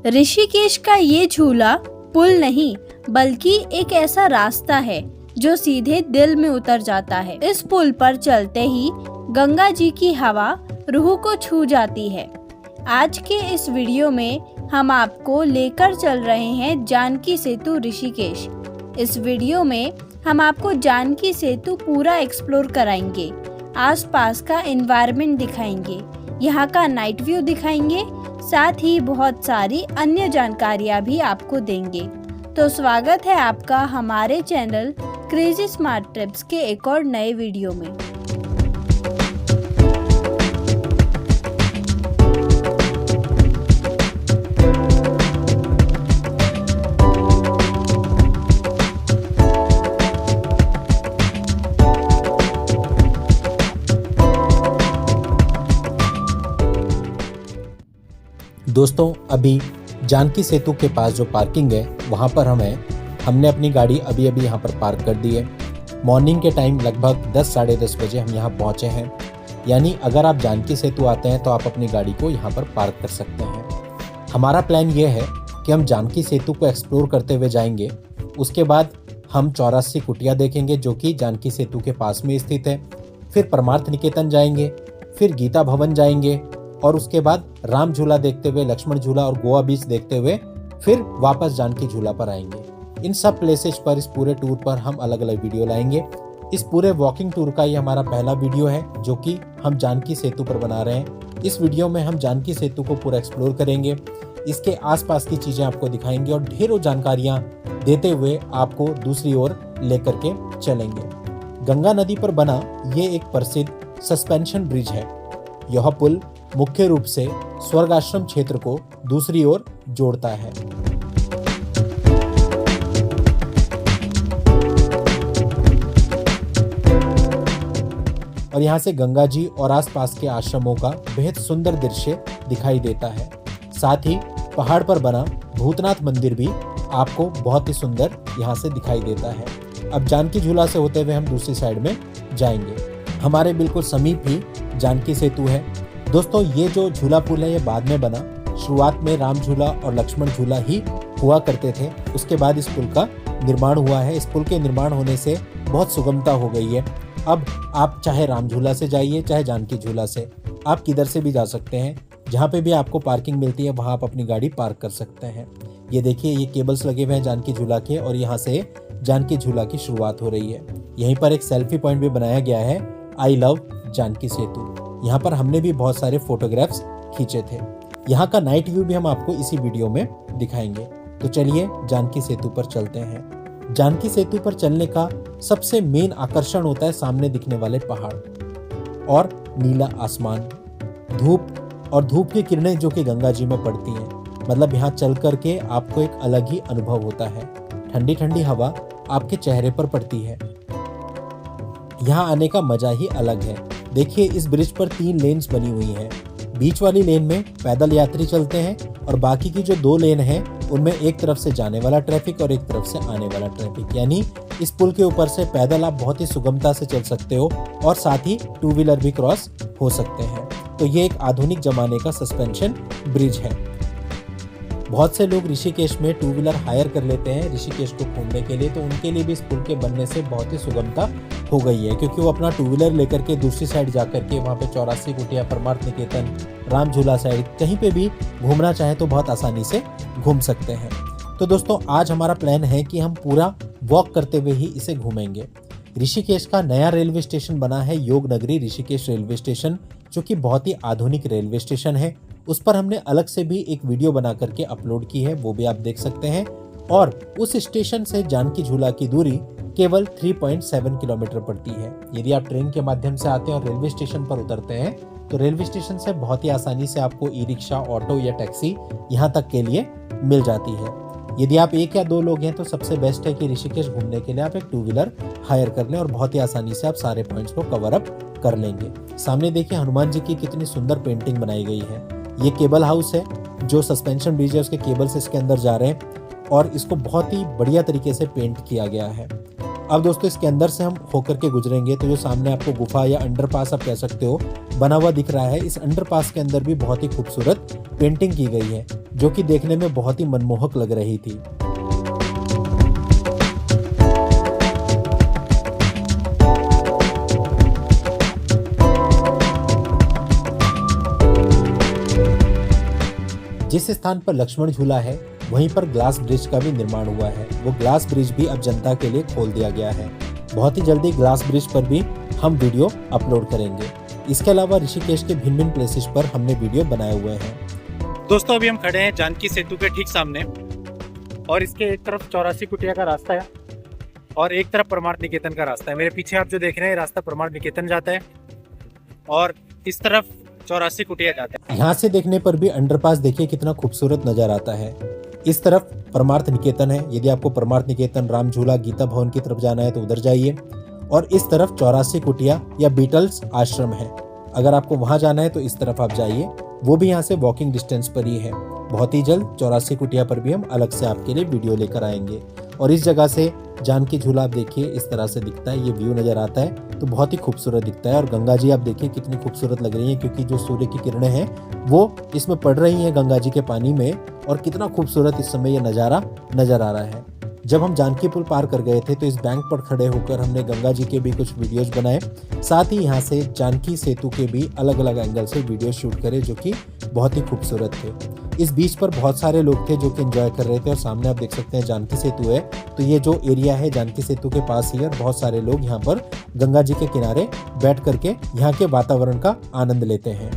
ऋषिकेश का ये झूला पुल नहीं बल्कि एक ऐसा रास्ता है जो सीधे दिल में उतर जाता है। इस पुल पर चलते ही गंगा जी की हवा रूह को छू जाती है। आज के इस वीडियो में हम आपको लेकर चल रहे हैं जानकी सेतु ऋषिकेश। इस वीडियो में हम आपको जानकी सेतु पूरा एक्सप्लोर कराएंगे, आसपास का एनवायरनमेंट दिखाएंगे, यहाँ का नाइट व्यू दिखाएंगे, साथ ही बहुत सारी अन्य जानकारियाँ भी आपको देंगे। तो स्वागत है आपका हमारे चैनल क्रेजी स्मार्ट ट्रिप्स के एक और नए वीडियो में। दोस्तों, अभी जानकी सेतु के पास जो पार्किंग है वहाँ पर हमने अपनी गाड़ी अभी यहाँ पर पार्क कर दी है। मॉर्निंग के टाइम लगभग 10 साढ़े 10 बजे हम यहाँ पहुँचे हैं। यानी अगर आप जानकी सेतु आते हैं तो आप अपनी गाड़ी को यहाँ पर पार्क कर सकते हैं। हमारा प्लान ये है कि हम जानकी सेतु को एक्सप्लोर करते हुए जाएंगे। उसके बाद हम 84 कुटिया देखेंगे जो कि जानकी सेतु के पास में स्थित है। फिर परमार्थ निकेतन जाएंगे, फिर गीता भवन जाएंगे और उसके बाद राम झूला देखते हुए, लक्ष्मण झूला और गोवा बीच देखते हुए फिर वापस जानकी झूला पर आएंगे। इन सब प्लेसेस पर, इस पूरे टूर पर हम अलग अलग वीडियो लाएंगे। इस पूरे वॉकिंग टूर का ये हमारा पहला वीडियो है जो कि हम जानकी सेतु पर बना रहे हैं। इस वीडियो में हम जानकी सेतु को पूरा एक्सप्लोर करेंगे, इसके आसपास की चीजें आपको दिखाएंगे और ढेरों जानकारियां देते हुए आपको दूसरी ओर लेकर के चलेंगे। गंगा नदी पर बना ये एक प्रसिद्ध सस्पेंशन ब्रिज है। यह पुल मुख्य रूप से स्वर्ग आश्रम क्षेत्र को दूसरी ओर जोड़ता है। और यहाँ से गंगा जी और आसपास के आश्रमों का बेहद सुंदर दृश्य दिखाई देता है। साथ ही पहाड़ पर बना भूतनाथ मंदिर भी आपको बहुत ही सुंदर यहाँ से दिखाई देता है। अब जानकी झूला से होते हुए हम दूसरी साइड में जाएंगे। हमारे बिल्कुल समीप ही जानकी सेतु है। दोस्तों, ये जो झूला पुल है ये बाद में बना। शुरुआत में राम झूला और लक्ष्मण झूला ही हुआ करते थे। उसके बाद इस पुल का निर्माण हुआ है। इस पुल के निर्माण होने से बहुत सुगमता हो गई है। अब आप चाहे राम झूला से जाइए चाहे जानकी झूला से, आप किधर से भी जा सकते हैं। जहाँ पे भी आपको पार्किंग मिलती है वहाँ आप अपनी गाड़ी पार्क कर सकते हैं। ये देखिए, ये केबल्स लगे हुए हैं जानकी झूला के और यहाँ से जानकी झूला की शुरुआत हो रही है। यहीं पर एक सेल्फी पॉइंट भी बनाया गया है, आई लव जानकी सेतु। यहाँ पर हमने भी बहुत सारे फोटोग्राफ्स खींचे थे। यहाँ का नाइट व्यू भी हम आपको इसी वीडियो में दिखाएंगे। तो चलिए जानकी सेतु पर चलते हैं। जानकी सेतु पर चलने का सबसे मेन आकर्षण होता है सामने दिखने वाले पहाड़ और नीला आसमान, धूप की किरणें जो कि गंगा जी में पड़ती हैं। मतलब यहाँ चल करके आपको एक अलग ही अनुभव होता है। ठंडी ठंडी हवा आपके चेहरे पर पड़ती है। यहाँ आने का मजा ही अलग है। देखिए, इस ब्रिज पर 3 लेन्स बनी हुई हैं। बीच वाली लेन में पैदल यात्री चलते हैं और बाकी की जो 2 लेन हैं उनमें एक तरफ से जाने वाला ट्रैफिक और एक तरफ से आने वाला ट्रैफिक। यानी इस पुल के ऊपर से पैदल आप बहुत ही सुगमता से चल सकते हो और साथ ही 2 व्हीलर भी क्रॉस हो सकते हैं। तो ये एक आधुनिक जमाने का सस्पेंशन ब्रिज है। बहुत से लोग ऋषिकेश में 2 व्हीलर हायर कर लेते हैं ऋषिकेश को घूमने के लिए। तो उनके लिए भी इस पुल के बनने से बहुत ही सुगमता हो गई है, क्योंकि वो अपना 2 व्हीलर लेकर के दूसरी साइड जाकर के वहाँ पे 84 कुटिया, परमार्थ निकेतन, राम झूला साइड कहीं पे भी घूमना चाहे तो बहुत आसानी से घूम सकते हैं। तो दोस्तों, आज हमारा प्लान है कि हम पूरा वॉक करते हुए ही इसे घूमेंगे। ऋषिकेश का नया रेलवे स्टेशन बना है, योग नगरी ऋषिकेश रेलवे स्टेशन, जो कि बहुत ही आधुनिक रेलवे स्टेशन है। उस पर हमने अलग से भी एक वीडियो बना करके अपलोड की है, वो भी आप देख सकते हैं। और उस स्टेशन से जानकी झूला की दूरी केवल 3.7 किलोमीटर पड़ती है। यदि आप ट्रेन के माध्यम से आते हैं और रेलवे स्टेशन पर उतरते हैं तो रेलवे स्टेशन से बहुत ही आसानी से आपको ई रिक्शा, ऑटो या टैक्सी यहाँ तक के लिए मिल जाती है। यदि आप 1 या 2 लोग हैं तो सबसे बेस्ट है कि ऋषिकेश घूमने के लिए आप एक 2 व्हीलर हायर कर लें और बहुत ही आसानी से आप सारे पॉइंट्स को कवर अप कर लेंगे। सामने देखिए, हनुमान जी की कितनी सुंदर पेंटिंग बनाई गई है। ये केबल हाउस है, जो सस्पेंशन ब्रिज है उसके केबल्स इसके अंदर जा रहे हैं और इसको बहुत ही बढ़िया तरीके से पेंट किया गया है। अब दोस्तों, इसके अंदर से हम होकर के गुजरेंगे तो जो सामने आपको गुफा या अंडरपास आप कह सकते हो बना हुआ दिख रहा है, इस अंडरपास के अंदर भी बहुत ही खूबसूरत पेंटिंग की गई है जो कि देखने में बहुत ही मनमोहक लग रही थी। जिस स्थान पर लक्ष्मण झूला है वहीं पर ग्लास ब्रिज का भी निर्माण हुआ है। वो ग्लास ब्रिज भी अब जनता के लिए खोल दिया गया है। बहुत ही जल्दी ग्लास ब्रिज पर भी हम वीडियो अपलोड करेंगे। इसके अलावा ऋषिकेश के भिन्न भिन्न प्लेसेस पर हमने वीडियो बनाए हुए हैं। दोस्तों अभी हम खड़े हैं जानकी सेतु के ठीक सामने और इसके एक तरफ 84 कुटिया का रास्ता है और एक तरफ परमार्थ निकेतन का रास्ता है। मेरे पीछे आप जो देख रहे हैं रास्ता परमार्थ निकेतन जाता है और इस तरफ 84 कुटिया जाता है। यहाँ से देखने पर भी अंडरपास देखिए कितना खूबसूरत नजर आता है। इस तरफ परमार्थ निकेतन है। यदि आपको परमार्थ निकेतन, राम झूला, गीता भवन की तरफ जाना है तो उधर जाइए। और इस तरफ 84 कुटिया या बीटल्स आश्रम है। अगर आपको वहां जाना है तो इस तरफ आप जाइए, वो भी यहाँ से वॉकिंग डिस्टेंस पर ही है। बहुत ही जल्द 84 कुटिया पर भी हम अलग से आपके लिए वीडियो लेकर आएंगे। और इस जगह से जानकी झूला आप देखिए इस तरह से दिखता है, ये व्यू नजर आता है तो बहुत ही खूबसूरत दिखता है। और गंगा जी आप देखिए कितनी खूबसूरत लग रही है क्योंकि जो सूर्य की किरणें हैं वो इसमें पड़ रही हैं गंगा जी के पानी में और कितना खूबसूरत इस समय ये नज़ारा नजर आ रहा है। जब हम जानकी पुल पार कर गए थे तो इस बैंक पर खड़े होकर हमने गंगा जी के भी कुछ वीडियोज बनाए, साथ ही यहाँ से जानकी सेतु के भी अलग अलग एंगल से वीडियो शूट करे जो कि बहुत ही खूबसूरत थे। इस बीच पर बहुत सारे लोग थे जो कि एंजॉय कर रहे थे और सामने आप देख सकते हैं जानकी सेतु है। तो ये जो एरिया है जानकी सेतु के पास ही है और बहुत सारे लोग यहाँ पर गंगा जी के किनारे बैठ करके यहाँ के वातावरण का आनंद लेते हैं।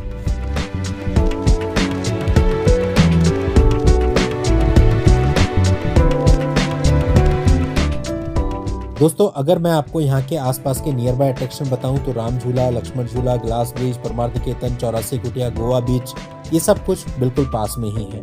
दोस्तों अगर मैं आपको यहाँ के आसपास के नियर बाय अट्रैक्शन बताऊं तो राम झूला, लक्ष्मण झूला, ग्लास ब्रिज, परमार्थ निकेतन, 84 कुटिया, गोवा बीच, ये सब कुछ बिल्कुल पास में ही है।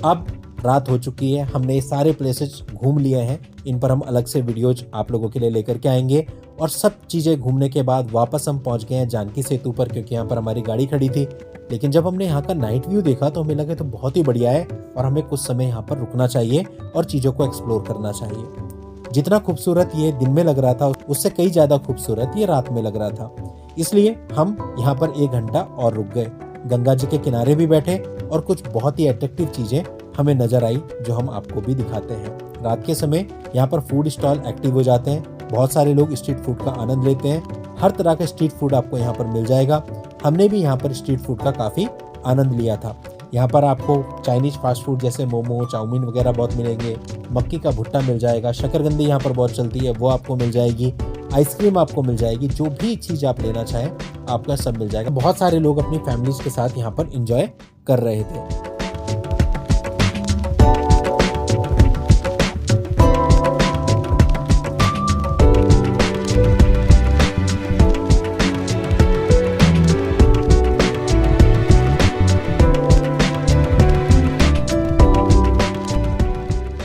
अब रात हो चुकी है, हमने ये सारे प्लेसेस घूम लिए हैं। इन पर हम अलग से वीडियोज आप लोगों के लिए लेकर के आएंगे। और सब चीज़ें घूमने के बाद वापस हम पहुँच गए हैं जानकी सेतु पर क्योंकि यहाँ पर हमारी गाड़ी खड़ी थी। लेकिन जब हमने यहाँ का नाइट व्यू देखा तो हमें लगा तो बहुत ही बढ़िया है और हमें कुछ समय यहाँ पर रुकना चाहिए और चीज़ों को एक्सप्लोर करना चाहिए। जितना खूबसूरत ये दिन में लग रहा था उससे कई ज्यादा खूबसूरत ये रात में लग रहा था। इसलिए हम यहाँ पर 1 घंटा और रुक गए, गंगा जी के किनारे भी बैठे और कुछ बहुत ही अट्रैक्टिव चीजें हमें नजर आई जो हम आपको भी दिखाते हैं। रात के समय यहाँ पर फूड स्टॉल एक्टिव हो जाते हैं, बहुत सारे लोग स्ट्रीट फूड का आनंद लेते हैं। हर तरह का स्ट्रीट फूड आपको यहाँ पर मिल जाएगा। हमने भी यहाँ पर स्ट्रीट फूड का काफी आनंद लिया था। यहाँ पर आपको चाइनीज फास्ट फूड जैसे मोमो, चाउमीन वगैरह बहुत मिलेंगे। मक्की का भुट्टा मिल जाएगा, शकरकंदी यहाँ पर बहुत चलती है वो आपको मिल जाएगी, आइसक्रीम आपको मिल जाएगी। जो भी चीज़ आप लेना चाहें आपका सब मिल जाएगा। बहुत सारे लोग अपनी फैमिलीज के साथ यहाँ पर एंजॉय कर रहे थे।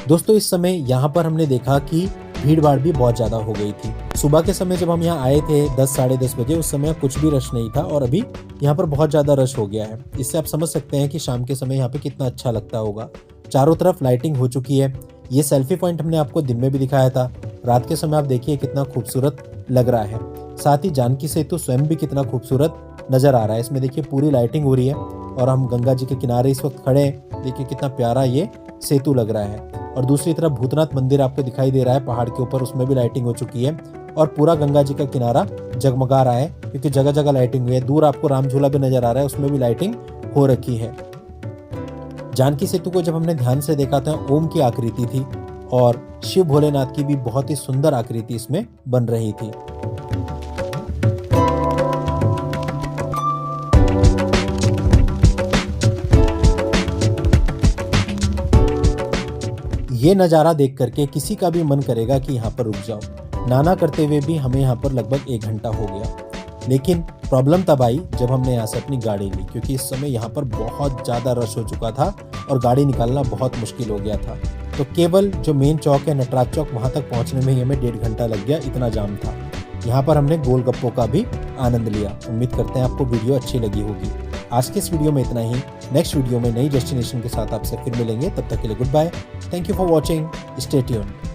दोस्तों इस समय यहाँ पर हमने देखा कि भीड़ भाड़ भी बहुत ज्यादा हो गई थी। सुबह के समय जब हम यहाँ आए थे 10 साढ़े 10 बजे, उस समय कुछ भी रश नहीं था और अभी यहाँ पर बहुत ज्यादा रश हो गया है। इससे आप समझ सकते हैं कि शाम के समय यहाँ पे कितना अच्छा लगता होगा। चारों तरफ लाइटिंग हो चुकी है। ये सेल्फी पॉइंट हमने आपको दिन में भी दिखाया था। रात के समय आप देखिए कितना खूबसूरत लग रहा है। साथ ही जानकी सेतु स्वयं भी कितना खूबसूरत नजर आ रहा है। इसमें देखिए पूरी लाइटिंग हो रही है और हम गंगा जी के किनारे इस वक्त खड़े हैं। देखिए कितना प्यारा ये सेतु लग रहा है। और दूसरी तरफ भूतनाथ मंदिर आपको दिखाई दे रहा है पहाड़ के ऊपर, उसमें भी लाइटिंग हो चुकी है और पूरा गंगा जी का किनारा जगमगा रहा है क्योंकि जगह जगह लाइटिंग हुई है। दूर आपको राम झूला भी नजर आ रहा है, उसमें भी लाइटिंग हो रखी है। जानकी सेतु को जब हमने ध्यान से देखा था ओम की आकृति थी और शिव भोलेनाथ की भी बहुत ही सुंदर आकृति इसमें बन रही थी। ये नज़ारा देख करके किसी का भी मन करेगा कि यहाँ पर रुक जाओ। नाना करते हुए भी हमें यहाँ पर लगभग 1 घंटा हो गया। लेकिन प्रॉब्लम तब आई जब हमने यहाँ से अपनी गाड़ी ली क्योंकि इस समय यहाँ पर बहुत ज़्यादा रश हो चुका था और गाड़ी निकालना बहुत मुश्किल हो गया था। तो केवल जो मेन चौक है नटराज चौक, वहाँ तक पहुँचने में ही हमें 1.5 घंटा लग गया, इतना जाम था। यहाँ पर हमने गोलगप्पों का भी आनंद लिया। उम्मीद करते हैं आपको वीडियो अच्छी लगी होगी। आज के इस वीडियो में इतना ही। नेक्स्ट वीडियो में नई डेस्टिनेशन के साथ आपसे फिर मिलेंगे। तब तक के लिए goodbye. Thank you for watching. Stay tuned.